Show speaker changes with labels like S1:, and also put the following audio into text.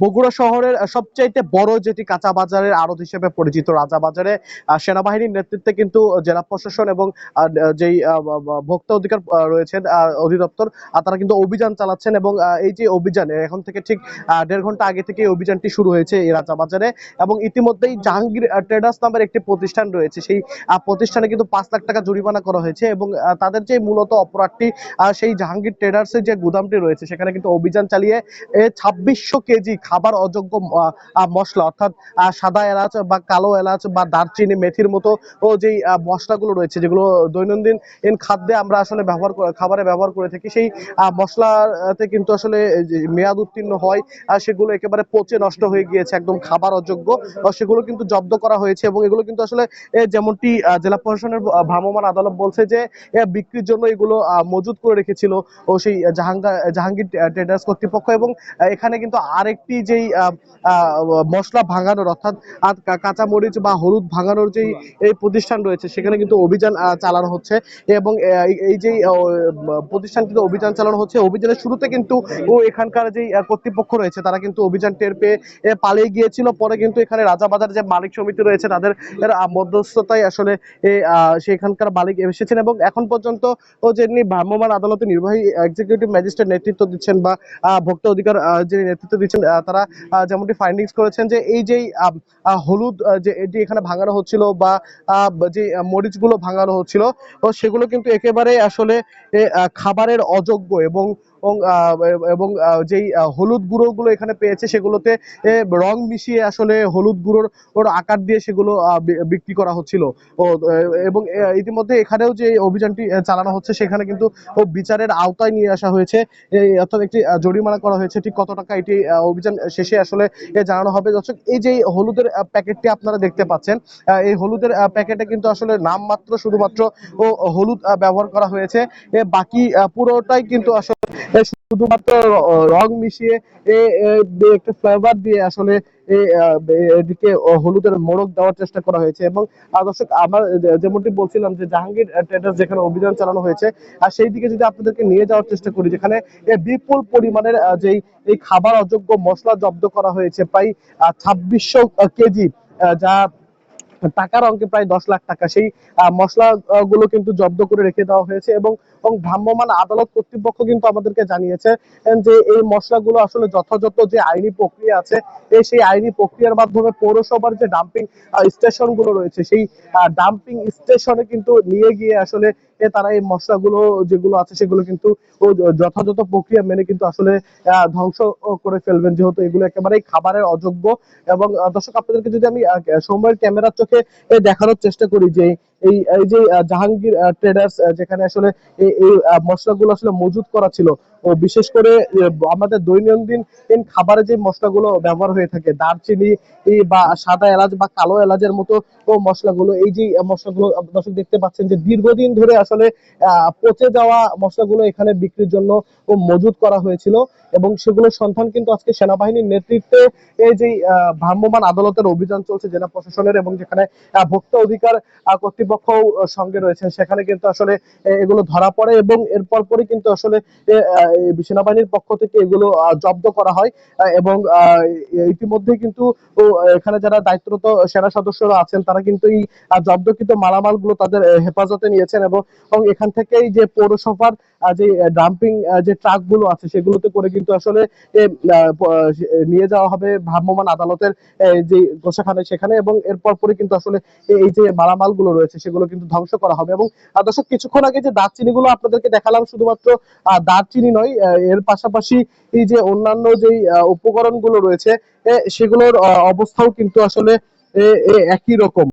S1: বগুড়া শহরের সবচাইতে বড় যেটি কাঁচা বাজারের আড়ত হিসেবে পরিচিত রাজাবাজারে সেনাবাহিনীর নেতৃত্বে কিন্তু জেলা প্রশাসন এবং যেই ভোক্তা অধিকার রয়েছেন অধিদপ্তর তারা কিন্তু অভিযান চালাচ্ছেন এবং এই যে অভিযানে এখন থেকে ঠিক ১.৫ ঘন্টা আগে থেকে এই অভিযানটি শুরু হয়েছে এই রাজাবাজারে এবং ইতিমধ্যেই জাহাঙ্গীর ট্রেডার্স নামের একটি প্রতিষ্ঠান রয়েছে সেই প্রতিষ্ঠানে কিন্তু ৫ লাখ টাকা জরিমানা করা হয়েছে এবং তাদের যে মূলত অপরাধটি সেই জাহাঙ্গীর ট্রেডার্সের যে গুদামটি রয়েছে সেখানে কিন্তু অভিযান চালিয়ে ২৬০০ কেজি খাবার অযোগ্য মশলা অর্থাৎ সাদা এলাচ বা কালো এলাচ বা দারচিনি মেথির মতো ও যেই মশলাগুলো রয়েছে যেগুলো দৈনন্দিন খাদ্যে আমরা আসলে খাবারে ব্যবহার করে থাকি সেই মশলাতে কিন্তু আসলে মেয়াদ উত্তীর্ণ হয় সেগুলো একেবারে পচে নষ্ট হয়ে গিয়েছে একদম খাবার অযোগ্য সেগুলো কিন্তু জব্দ করা হয়েছে এবং এগুলো কিন্তু আসলে যেমনটি জেলা প্রশাসনের ভ্রাম্যমাণ আদালত বলছে যে বিক্রির জন্য এগুলো মজুত করে রেখেছিল ও সেই জাহাঙ্গীর ট্রেডার্স কর্তৃপক্ষ এবং এখানে কিন্তু আরেকটি যেই মশলা ভাঙানোর অর্থাৎ কাঁচা মরিচ বা হলুদ ভাঙানোর যেই এই প্রতিষ্ঠান রয়েছে সেখানে কিন্তু অভিযান চালানো হচ্ছে এবং এই যে প্রতিষ্ঠানটিতে অভিযান চালানো হচ্ছে অভিযানের শুরুতে কিন্তু এখানকার যে কর্তৃপক্ষ রয়েছে তারা কিন্তু অভিযান টের পেয়ে পালিয়ে গিয়েছিল পরে কিন্তু এখানে রাজাবাজার যে মালিক সমিতি রয়েছে তাদের মধ্যস্থতায় আসলে সেখানকার মালিক এসেছেন এবং এখন পর্যন্ত যিনি ভ্রাম্যমাণ আদালতে নির্বাহী এক্সিকিউটিভ ম্যাজিস্ট্রেট নেতৃত্ব দিচ্ছেন বা ভোক্তা অধিকার যিনি নেতৃত্ব দিচ্ছেন তারা যেমনটি ফাইন্ডিংস করেছেন যে এই যে হলুদ যে এটি এখানে ভাঙানো হচ্ছিল বা যে মরিচগুলো ভাঙানো হচ্ছিল সেগুলো কিন্তু একেবারে আসলে খাবারের অযোগ্য এবং এবং যেই হলুদ গুঁড়োগুলো এখানে পেয়েছে সেগুলোতে রং মিশিয়ে আসলে হলুদ গুঁড়োর ওর আকার দিয়ে সেগুলো বিক্রি করা হচ্ছিল এবং ইতিমধ্যে এখানেও যে অভিযানটি চালানো হচ্ছে সেখানে কিন্তু বিচারের আওতায় নিয়ে আসা হয়েছে অর্থাৎ একটি জরিমানা করা হয়েছে ঠিক কত টাকা এটি অভিযান শেষে আসলে জানানো হবে। দর্শক এই যে হলুদের প্যাকেটটি আপনারা দেখতে পাচ্ছেন এই হলুদের প্যাকেটে কিন্তু আসলে নামমাত্র শুধুমাত্র হলুদ ব্যবহার করা হয়েছে বাকি পুরোটাই কিন্তু আসলে শুধুমাত্র রং মিশিয়ে একটা ফ্লেভার দিয়ে আসলে এদিকে হলুদের মোড়ক দেওয়ার চেষ্টা করা হয়েছে এবং দর্শক আমার যেমনটি বলছিলাম যে জাহাঙ্গীর ট্রেডার্স যেখানে অভিযান চালানো হয়েছে আর সেই দিকে যদি আপনাদেরকে নিয়ে যাওয়ার চেষ্টা করি যেখানে বিপুল পরিমাণের যেই এই খাবার অযোগ্য মশলা জব্দ করা হয়েছে প্রায় ২৬০০ কেজি যা টাকার অঙ্কে প্রায় ১০ লাখ টাকা সেই মশলা গুলো কিন্তু জব্দ করে রেখে দেওয়া হয়েছে এবং ভ্রাম্যমাণ আদালত কর্তৃপক্ষ কিন্তু আমাদেরকে জানিয়েছে যে এই মশলাগুলো আসলে যথাযথ যে আইনি প্রক্রিয়া আছে সেই আইনি প্রক্রিয়ার মাধ্যমে পৌরসভার যে ডাম্পিং স্টেশন গুলো রয়েছে সেই ডাম্পিং স্টেশনে কিন্তু নিয়ে গিয়ে আসলে তারা এই মশলাগুলো যেগুলো আছে সেগুলো কিন্তু যথাযথ প্রক্রিয়া মেনে কিন্তু আসলে ধ্বংস করে ফেলবেন যেহেতু এগুলো একেবারেই খাবারের অযোগ্য এবং দর্শক আপনাদেরকে যদি আমি সময়ের ক্যামেরার চোখে দেখানোর চেষ্টা করি যে এই যে জাহাঙ্গীর ট্রেডার্স যেখানে আসলে এই মশলাগুলো আসলে মজুত করা ছিল ও বিশেষ করে আমাদের দৈনন্দিন খাবারে যে মশলাগুলো ব্যবহার হয়ে থাকে দারচিনি বা সাদা এলাচ বা কালো এলাচের মতো মশলাগুলো এই যে মশলাগুলো দর্শক দেখতে পাচ্ছেন যে দীর্ঘদিন ধরে আসলে পচে যাওয়া মশলাগুলো এখানে বিক্রির জন্য মজুত করা হয়েছিল এবং সেগুলোর সন্ধান কিন্তু আজকে সেনাবাহিনীর নেতৃত্বে এই যে ভ্রাম্যমাণ আদালতের অভিযান চলছে জেলা প্রশাসনের এবং যেখানে ভোক্তা অধিকার কর্তৃপক্ষ সঙ্গে রয়েছেন সেখানে কিন্তু আসলে এগুলো ধরা পড়ে এবং এরপর পরে কিন্তু আসলে সেনাবাহিনীর পক্ষ থেকে এগুলো জব্দ করা হয় এবং ইতিমধ্যে কিন্তু এখানে যারা দায়িত্বরত সেনা সদস্যরা আছেন তারা কিন্তু এই জব্দকৃত মালামাল গুলো তাদের হেফাজতে নিয়েছেন এবং এখান থেকেই যে পৌরসভার যে ডাম্পিং যে ট্রাক গুলো আছে সেগুলোতে করে কিন্তু আসলে নিয়ে যাওয়া হবে ভ্রাম্যমাণ আদালতের যে গোসাখানায় সেখানে এবং এরপর পরে কিন্তু আসলে এই যে মালামাল গুলো রয়েছে সেগুলো কিন্তু ধ্বংস করা হবে এবং দর্শক কিছুক্ষণ আগে যে দারচিনি গুলো আপনাদেরকে দেখালাম শুধুমাত্র দারচিনি নয় এর পাশাপাশি এই যে অন্যান্য যে উপকরণ গুলো রয়েছে সেগুলোর অবস্থাও কিন্তু আসলে একই রকম।